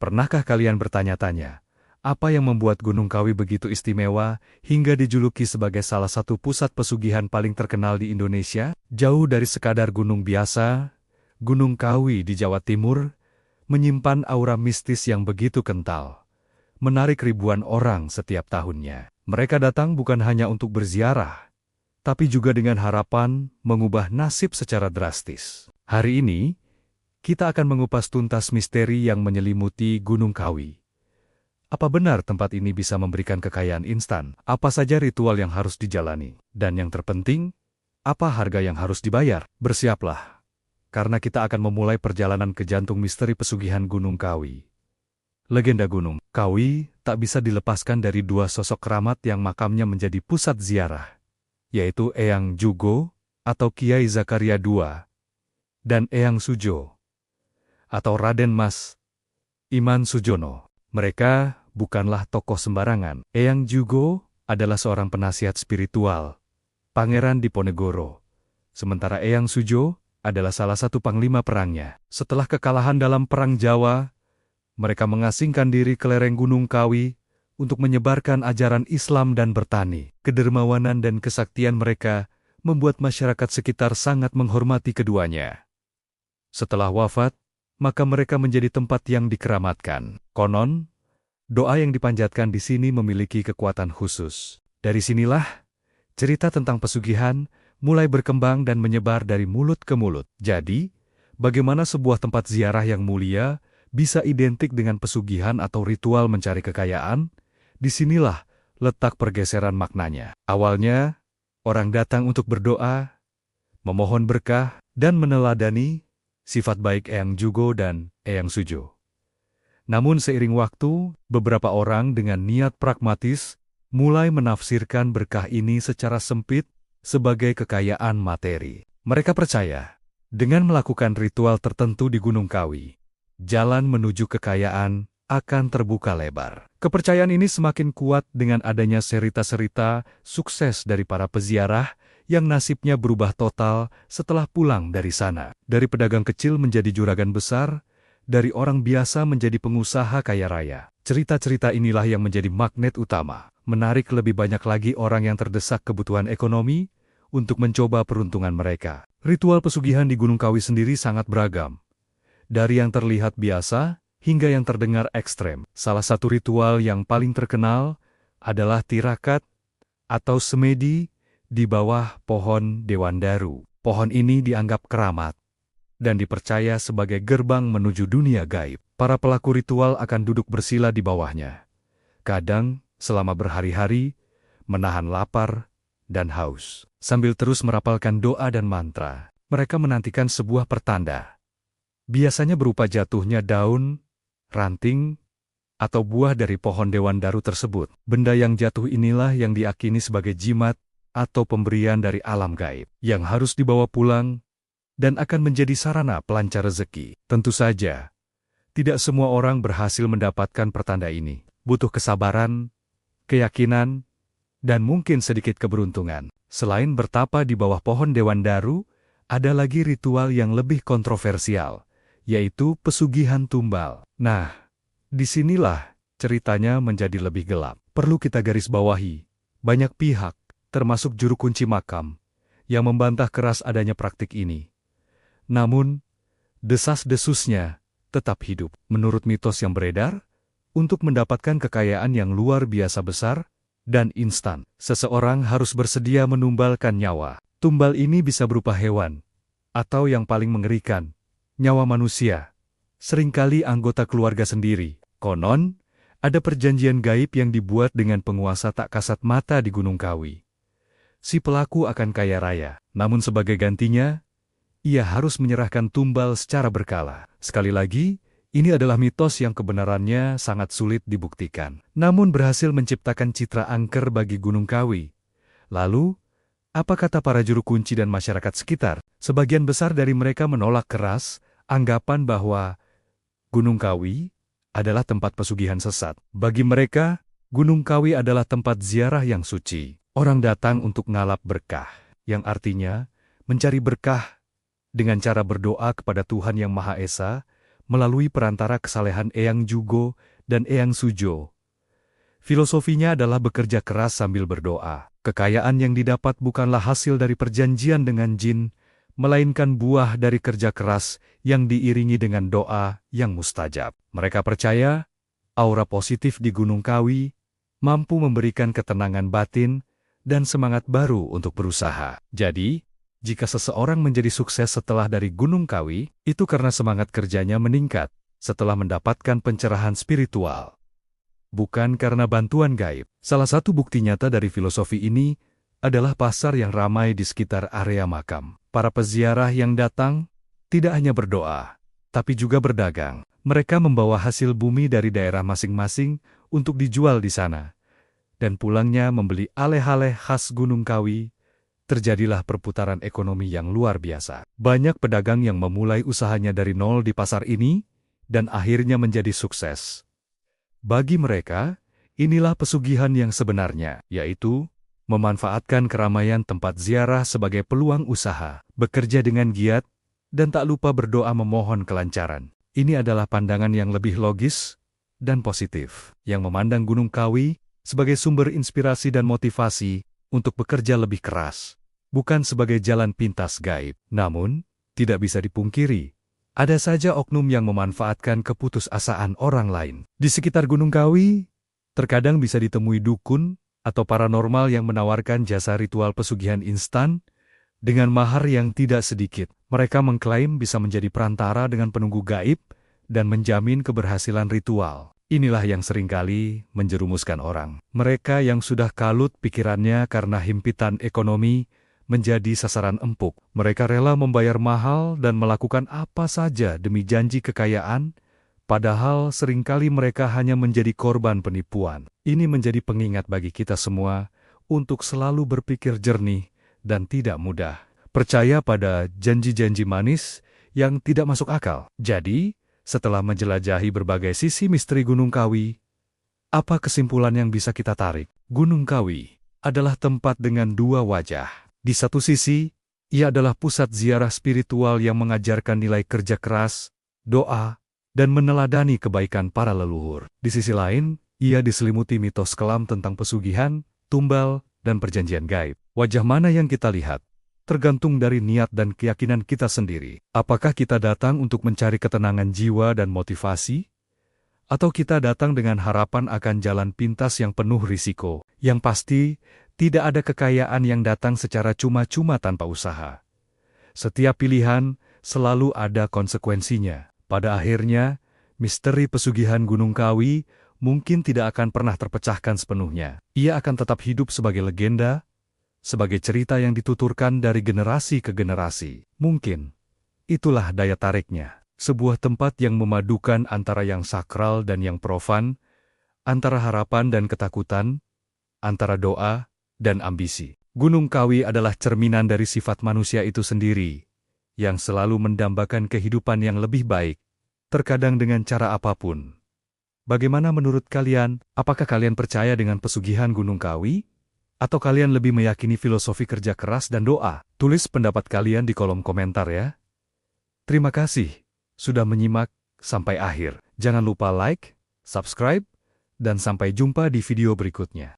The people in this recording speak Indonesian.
Pernahkah kalian bertanya-tanya, apa yang membuat Gunung Kawi begitu istimewa hingga dijuluki sebagai salah satu pusat pesugihan paling terkenal di Indonesia? Jauh dari sekadar gunung biasa, Gunung Kawi di Jawa Timur menyimpan aura mistis yang begitu kental, menarik ribuan orang setiap tahunnya. Mereka datang bukan hanya untuk berziarah, tapi juga dengan harapan mengubah nasib secara drastis. Hari ini, kita akan mengupas tuntas misteri yang menyelimuti Gunung Kawi. Apa benar tempat ini bisa memberikan kekayaan instan? Apa saja ritual yang harus dijalani? Dan yang terpenting, apa harga yang harus dibayar? Bersiaplah, karena kita akan memulai perjalanan ke jantung misteri pesugihan Gunung Kawi. Legenda Gunung Kawi tak bisa dilepaskan dari dua sosok keramat yang makamnya menjadi pusat ziarah, yaitu Eyang Jugo atau Kiai Zakaria II, dan Eyang Sujo atau Raden Mas Iman Sujono. Mereka bukanlah tokoh sembarangan. Eyang Jugo adalah seorang penasihat spiritual, Pangeran Diponegoro, sementara Eyang Sujo adalah salah satu panglima perangnya. Setelah kekalahan dalam Perang Jawa, mereka mengasingkan diri ke lereng Gunung Kawi untuk menyebarkan ajaran Islam dan bertani. Kedermawanan dan kesaktian mereka membuat masyarakat sekitar sangat menghormati keduanya. Setelah wafat, maka mereka menjadi tempat yang dikeramatkan. Konon, doa yang dipanjatkan di sini memiliki kekuatan khusus. Dari sinilah, cerita tentang pesugihan mulai berkembang dan menyebar dari mulut ke mulut. Jadi, bagaimana sebuah tempat ziarah yang mulia bisa identik dengan pesugihan atau ritual mencari kekayaan? Disinilah letak pergeseran maknanya. Awalnya, orang datang untuk berdoa, memohon berkah, dan meneladani sifat baik Eyang Jugo dan Eyang Sujo. Namun seiring waktu, beberapa orang dengan niat pragmatis mulai menafsirkan berkah ini secara sempit sebagai kekayaan materi. Mereka percaya, dengan melakukan ritual tertentu di Gunung Kawi, jalan menuju kekayaan akan terbuka lebar. Kepercayaan ini semakin kuat dengan adanya cerita-cerita sukses dari para peziarah yang nasibnya berubah total setelah pulang dari sana. Dari pedagang kecil menjadi juragan besar, dari orang biasa menjadi pengusaha kaya raya. Cerita-cerita inilah yang menjadi magnet utama, menarik lebih banyak lagi orang yang terdesak kebutuhan ekonomi untuk mencoba peruntungan mereka. Ritual pesugihan di Gunung Kawi sendiri sangat beragam, dari yang terlihat biasa hingga yang terdengar ekstrem. Salah satu ritual yang paling terkenal adalah tirakat atau semedi di bawah pohon Dewandaru. Pohon ini dianggap keramat dan dipercaya sebagai gerbang menuju dunia gaib. Para pelaku ritual akan duduk bersila di bawahnya, kadang selama berhari-hari, menahan lapar dan haus. Sambil terus merapalkan doa dan mantra, mereka menantikan sebuah pertanda. Biasanya berupa jatuhnya daun, ranting, atau buah dari pohon Dewandaru tersebut. Benda yang jatuh inilah yang diakini sebagai jimat atau pemberian dari alam gaib, yang harus dibawa pulang dan akan menjadi sarana pelancar rezeki. Tentu saja, tidak semua orang berhasil mendapatkan pertanda ini. Butuh kesabaran, keyakinan, dan mungkin sedikit keberuntungan. Selain bertapa di bawah pohon Dewandaru, ada lagi ritual yang lebih kontroversial, yaitu pesugihan tumbal. Nah, disinilah ceritanya menjadi lebih gelap. Perlu kita garis bawahi, banyak pihak, termasuk juru kunci makam, yang membantah keras adanya praktik ini. Namun, desas-desusnya tetap hidup. Menurut mitos yang beredar, untuk mendapatkan kekayaan yang luar biasa besar dan instan, seseorang harus bersedia menumbalkan nyawa. Tumbal ini bisa berupa hewan, atau yang paling mengerikan, nyawa manusia, seringkali anggota keluarga sendiri. Konon, ada perjanjian gaib yang dibuat dengan penguasa tak kasat mata di Gunung Kawi. Si pelaku akan kaya raya, namun sebagai gantinya, ia harus menyerahkan tumbal secara berkala. Sekali lagi, ini adalah mitos yang kebenarannya sangat sulit dibuktikan, namun berhasil menciptakan citra angker bagi Gunung Kawi. Lalu, apa kata para juru kunci dan masyarakat sekitar? Sebagian besar dari mereka menolak keras anggapan bahwa Gunung Kawi adalah tempat pesugihan sesat. Bagi mereka, Gunung Kawi adalah tempat ziarah yang suci. Orang datang untuk ngalap berkah, yang artinya mencari berkah dengan cara berdoa kepada Tuhan Yang Maha Esa, melalui perantara kesalehan Eyang Jugo dan Eyang Sujo. Filosofinya adalah bekerja keras sambil berdoa. Kekayaan yang didapat bukanlah hasil dari perjanjian dengan jin, melainkan buah dari kerja keras yang diiringi dengan doa yang mustajab. Mereka percaya, aura positif di Gunung Kawi mampu memberikan ketenangan batin dan semangat baru untuk berusaha. Jadi, jika seseorang menjadi sukses setelah dari Gunung Kawi, itu karena semangat kerjanya meningkat setelah mendapatkan pencerahan spiritual, bukan karena bantuan gaib. Salah satu bukti nyata dari filosofi ini adalah pasar yang ramai di sekitar area makam. Para peziarah yang datang tidak hanya berdoa, tapi juga berdagang. Mereka membawa hasil bumi dari daerah masing-masing untuk dijual di sana, dan pulangnya membeli aleh-aleh khas Gunung Kawi. Terjadilah perputaran ekonomi yang luar biasa. Banyak pedagang yang memulai usahanya dari nol di pasar ini, dan akhirnya menjadi sukses. Bagi mereka, inilah pesugihan yang sebenarnya, yaitu memanfaatkan keramaian tempat ziarah sebagai peluang usaha, bekerja dengan giat, dan tak lupa berdoa memohon kelancaran. Ini adalah pandangan yang lebih logis dan positif, yang memandang Gunung Kawi sebagai sumber inspirasi dan motivasi untuk bekerja lebih keras, bukan sebagai jalan pintas gaib. Namun, tidak bisa dipungkiri, ada saja oknum yang memanfaatkan keputusasaan orang lain. Di sekitar Gunung Kawi, terkadang bisa ditemui dukun atau paranormal yang menawarkan jasa ritual pesugihan instan dengan mahar yang tidak sedikit. Mereka mengklaim bisa menjadi perantara dengan penunggu gaib dan menjamin keberhasilan ritual. Inilah yang seringkali menjerumuskan orang. Mereka yang sudah kalut pikirannya karena himpitan ekonomi menjadi sasaran empuk. Mereka rela membayar mahal dan melakukan apa saja demi janji kekayaan, padahal seringkali mereka hanya menjadi korban penipuan. Ini menjadi pengingat bagi kita semua untuk selalu berpikir jernih dan tidak mudah percaya pada janji-janji manis yang tidak masuk akal. Jadi, setelah menjelajahi berbagai sisi misteri Gunung Kawi, apa kesimpulan yang bisa kita tarik? Gunung Kawi adalah tempat dengan dua wajah. Di satu sisi, ia adalah pusat ziarah spiritual yang mengajarkan nilai kerja keras, doa, dan meneladani kebaikan para leluhur. Di sisi lain, ia diselimuti mitos kelam tentang pesugihan, tumbal, dan perjanjian gaib. Wajah mana yang kita lihat? Tergantung dari niat dan keyakinan kita sendiri. Apakah kita datang untuk mencari ketenangan jiwa dan motivasi? Atau kita datang dengan harapan akan jalan pintas yang penuh risiko? Yang pasti, tidak ada kekayaan yang datang secara cuma-cuma tanpa usaha. Setiap pilihan selalu ada konsekuensinya. Pada akhirnya, misteri pesugihan Gunung Kawi mungkin tidak akan pernah terpecahkan sepenuhnya. Ia akan tetap hidup sebagai legenda, sebagai cerita yang dituturkan dari generasi ke generasi. Mungkin itulah daya tariknya. Sebuah tempat yang memadukan antara yang sakral dan yang profan, antara harapan dan ketakutan, antara doa dan ambisi. Gunung Kawi adalah cerminan dari sifat manusia itu sendiri, yang selalu mendambakan kehidupan yang lebih baik, terkadang dengan cara apapun. Bagaimana menurut kalian? Apakah kalian percaya dengan pesugihan Gunung Kawi? Atau kalian lebih meyakini filosofi kerja keras dan doa? Tulis pendapat kalian di kolom komentar ya. Terima kasih sudah menyimak sampai akhir. Jangan lupa like, subscribe, dan sampai jumpa di video berikutnya.